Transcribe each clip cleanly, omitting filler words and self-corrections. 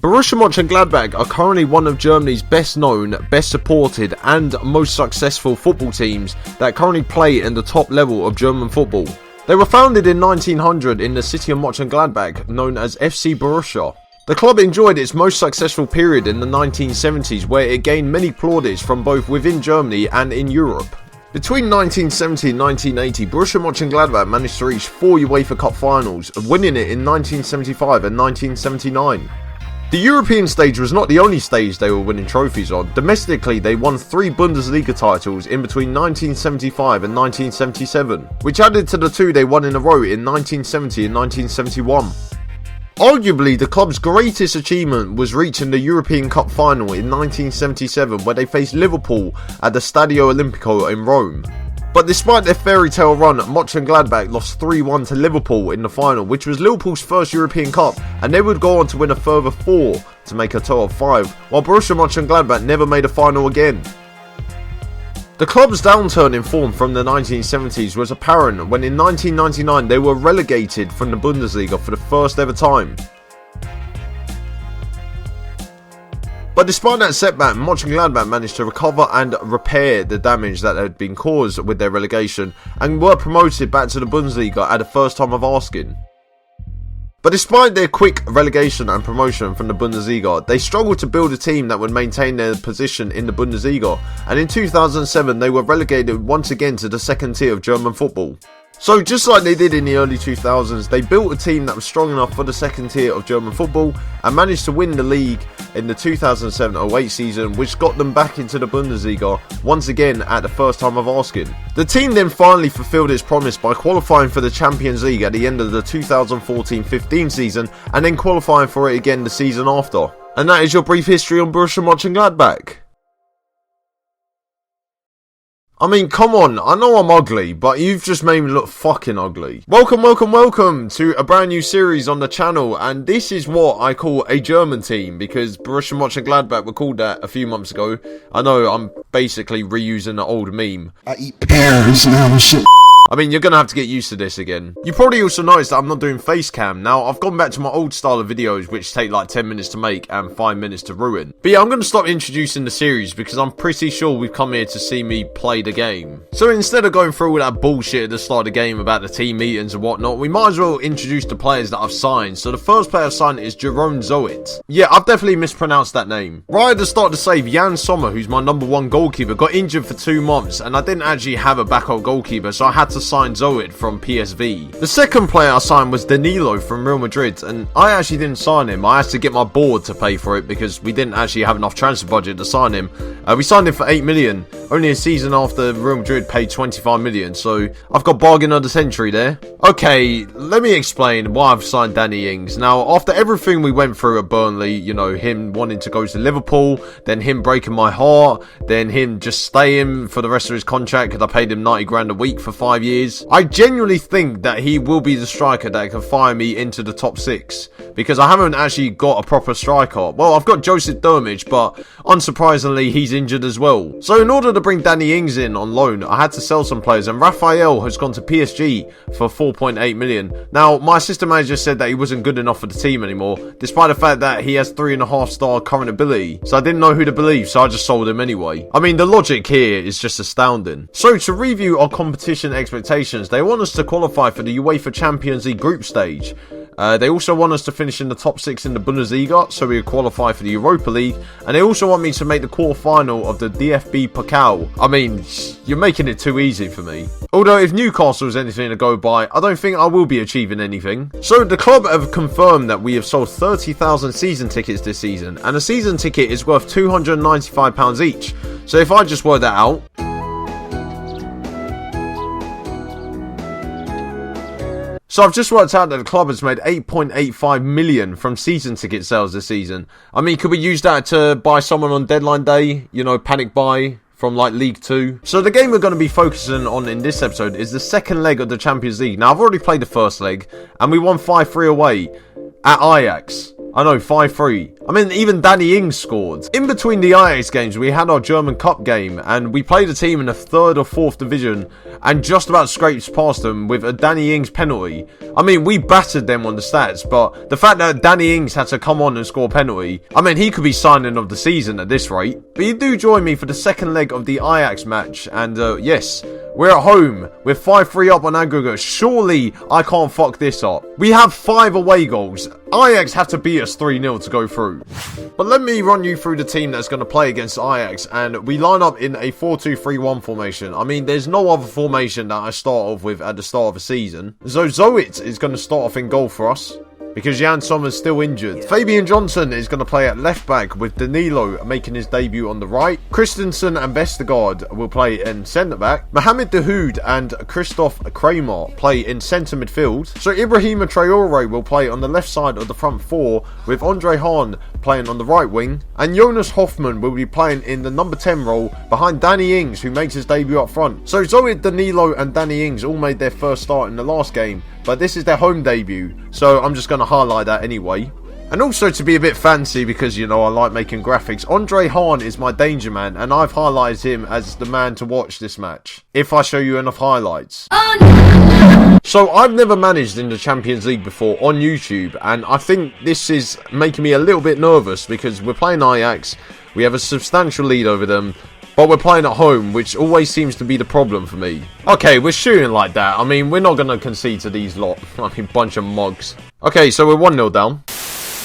Borussia Mönchengladbach are currently one of Germany's best known, best supported and most successful football teams that currently play in the top level of German football. They were founded in 1900 in the city of Monchengladbach, known as FC Borussia. The club enjoyed its most successful period in the 1970s, where it gained many plaudits from both within Germany and in Europe. Between 1970 and 1980, Borussia Mönchengladbach managed to reach 4 UEFA Cup finals, winning it in 1975 and 1979. The European stage was not the only stage they were winning trophies on. Domestically, they won 3 Bundesliga titles in between 1975 and 1977, which added to the 2 they won in a row in 1970 and 1971. Arguably, the club's greatest achievement was reaching the European Cup final in 1977, where they faced Liverpool at the Stadio Olimpico in Rome. But despite their fairy tale run, Monchengladbach lost 3-1 to Liverpool in the final, which was Liverpool's first European Cup, and they would go on to win a further 4 to make a total of 5, while Borussia Mönchengladbach never made a final again. The club's downturn in form from the 1970s was apparent when in 1999 they were relegated from the Bundesliga for the first ever time. But despite that setback, Monchengladbach managed to recover and repair the damage that had been caused with their relegation and were promoted back to the Bundesliga at the first time of asking. But despite their quick relegation and promotion from the Bundesliga, they struggled to build a team that would maintain their position in the Bundesliga, and in 2007 they were relegated once again to the second tier of German football. So just like they did in the early 2000s, they built a team that was strong enough for the second tier of German football and managed to win the league in the 2007-08 season, which got them back into the Bundesliga once again at the first time of asking. The team then finally fulfilled its promise by qualifying for the Champions League at the end of the 2014-15 season and then qualifying for it again the season after. And that is your brief history on Borussia Mönchengladbach. I mean, come on, I know I'm ugly, but you've just made me look fucking ugly. Welcome to a brand new series on the channel, and this is what I call a German team, because Borussia Mönchengladbach were called that a few months ago. I know, I'm basically reusing an old meme. I eat pears now, shit. I mean, you're going to have to get used to this again. You probably also noticed that I'm not doing face cam. Now, I've gone back to my old style of videos, which take like 10 minutes to make and 5 minutes to ruin. But yeah, I'm going to stop introducing the series because I'm pretty sure we've come here to see me play the game. So instead of going through all that bullshit at the start of the game about the team meetings and whatnot, we might as well introduce the players that I've signed. So the first player I've signed is Jerome Zoet. Yeah, I've definitely mispronounced that name. Right at the start of the save, Jan Sommer, who's my #1 goalkeeper, got injured for 2 months and I didn't actually have a backup goalkeeper, so I had to sign Zoet from PSV. The second player I signed was Danilo from Real Madrid, and I actually didn't sign him. I had to get my board to pay for it because we didn't actually have enough transfer budget to sign him. We signed him for 8 million, only a season after Real Madrid paid 25 million, so I've got bargain of the century there. Okay, let me explain why I've signed Danny Ings. Now, after everything we went through at Burnley, you know, him wanting to go to Liverpool, then him breaking my heart, then him just staying for the rest of his contract because I paid him 90 grand a week for 5 years, I genuinely think that he will be the striker that can fire me into the top 6, because I haven't actually got a proper striker. Well, I've got Joseph Dermage, but unsurprisingly he's injured as well. So in order to bring Danny Ings in on loan, I had to sell some players, and Raphael has gone to PSG for 4.8 million. Now, my assistant manager said that he wasn't good enough for the team anymore, despite the fact that he has 3.5 star current ability, so I didn't know who to believe, so I just sold him anyway. I mean, the logic here is just astounding. So to review our competition expectations, they want us to qualify for the UEFA Champions League group stage. They also want us to finish in the top 6 in the Bundesliga, so we qualify for the Europa League, and they also want me to make the quarter-final of the DFB Pokal. I mean, you're making it too easy for me. Although if Newcastle is anything to go by, I don't think I will be achieving anything. So the club have confirmed that we have sold 30,000 season tickets this season, and a season ticket is worth £295 each. So if I just work that out, so I've just worked out that the club has made 8.85 million from season ticket sales this season. I mean, could we use that to buy someone on deadline day? You know, panic buy from like League 2. So the game we're going to be focusing on in this episode is the second leg of the Champions League. Now, I've already played the first leg and we won 5-3 away at Ajax. I know, 5-3. I mean, even Danny Ings scored. In between the Ajax games, we had our German Cup game, and we played a team in the 3rd or 4th division, and just about scrapes past them with a Danny Ings penalty. I mean, we battered them on the stats, but the fact that Danny Ings had to come on and score a penalty, I mean, he could be signing of the season at this rate. But you do join me for the second leg of the Ajax match, and yes, we're at home. We're 5-3 up on aggregate. Surely I can't fuck this up. We have 5 away goals. Ajax have to beat us 3-0 to go through. But let me run you through the team that's going to play against Ajax, and we line up in a 4-2-3-1 formation. I mean, there's no other formation that I start off with at the start of the season. So Zoet is going to start off in goal for us, because Jan Sommer's still injured. Fabian Johnson is going to play at left back with Danilo making his debut on the right. Christensen and Vestergaard will play in centre back. Mohamed Dahoud and Christoph Kramer play in centre midfield. So Ibrahima Traore will play on the left side of the front 4 with Andre Hahn playing on the right wing. And Jonas Hoffmann will be playing in the number 10 role behind Danny Ings, who makes his debut up front. So Zoe, Danilo and Danny Ings all made their first start in the last game, but this is their home debut, so I'm just going to highlight that anyway. And also, to be a bit fancy, because, you know, I like making graphics, Andre Hahn is my danger man, and I've highlighted him as the man to watch this match, if I show you enough highlights. So, I've never managed in the Champions League before on YouTube, and I think this is making me a little bit nervous, because we're playing Ajax, we have a substantial lead over them, but we're playing at home, which always seems to be the problem for me. Okay, we're shooting like that. I mean, we're not going to concede to these lot. I mean, bunch of mugs. Okay, so we're 1-0 down.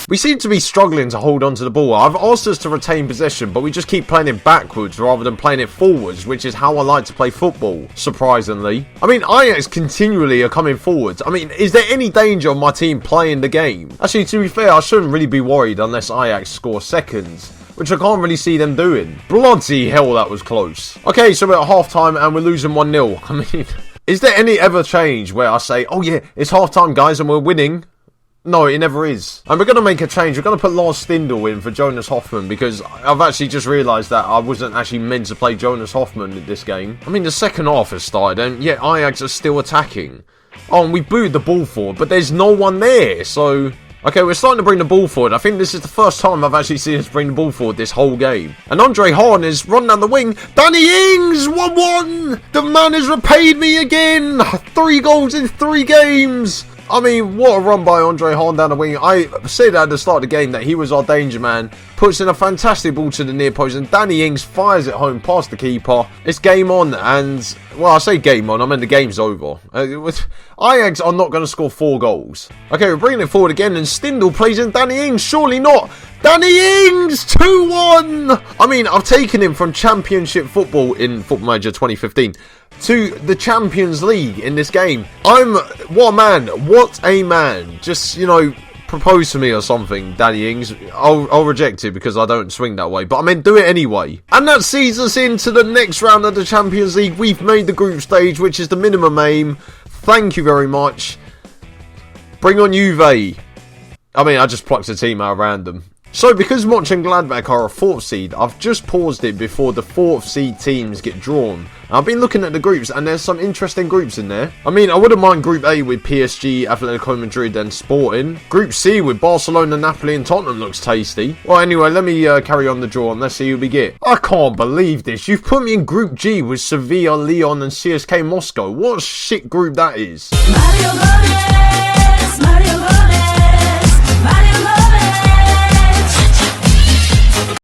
We seem to be struggling to hold on to the ball. I've asked us to retain possession, but we just keep playing it backwards rather than playing it forwards, which is how I like to play football, surprisingly. I mean, Ajax continually are coming forwards. I mean, is there any danger of my team playing the game? Actually, to be fair, I shouldn't really be worried unless Ajax score seconds, which I can't really see them doing. Bloody hell, that was close. Okay, so we're at half-time and we're losing 1-0. I mean, is there any ever change where I say, oh yeah, it's half-time, guys, and we're winning? No, it never is. And we're going to make a change. We're going to put Lars Stindl in for Jonas Hoffmann, because I've actually just realised that I wasn't actually meant to play Jonas Hoffmann in this game. I mean, the second half has started, and yet Ajax are still attacking. Oh, and we booted the ball forward, but there's no one there, so... Okay, we're starting to bring the ball forward. I think this is the first time I've actually seen us bring the ball forward this whole game. And Andre Hahn is running down the wing. Danny Ings! 1-1! The man has repaid me again! 3 goals in 3 games! I mean, what a run by Andre Hahn down the wing. I said at the start of the game that he was our danger man. Puts in a fantastic ball to the near post, and Danny Ings fires it home past the keeper. It's game on, and... well, I say game on, I mean the game's over. Ajax are not going to score 4 goals. Okay, we're bringing it forward again, and Stindl plays in Danny Ings. Surely not. Danny Ings! 2-1! I mean, I've taken him from Championship football in Football Manager 2015 to the Champions League in this game. What a man. What a man. Just, you know, propose to me or something, Danny Ings. I'll reject it because I don't swing that way, but I mean, do it anyway. And that sees us into the next round of the Champions League. We've made the group stage, which is the minimum aim. Thank you very much. Bring on Juve. I mean, I just plucked a team out of random. So, because Monchengladbach are a 4th seed, I've just paused it before the 4th seed teams get drawn. I've been looking at the groups, and there's some interesting groups in there. I mean, I wouldn't mind Group A with PSG, Atletico Madrid and Sporting. Group C with Barcelona, Napoli and Tottenham looks tasty. Well, anyway, let me carry on the draw and let's see who we get. I can't believe this. You've put me in Group G with Sevilla, Lyon and CSK Moscow. What a shit group that is. Mario Gomez, Mario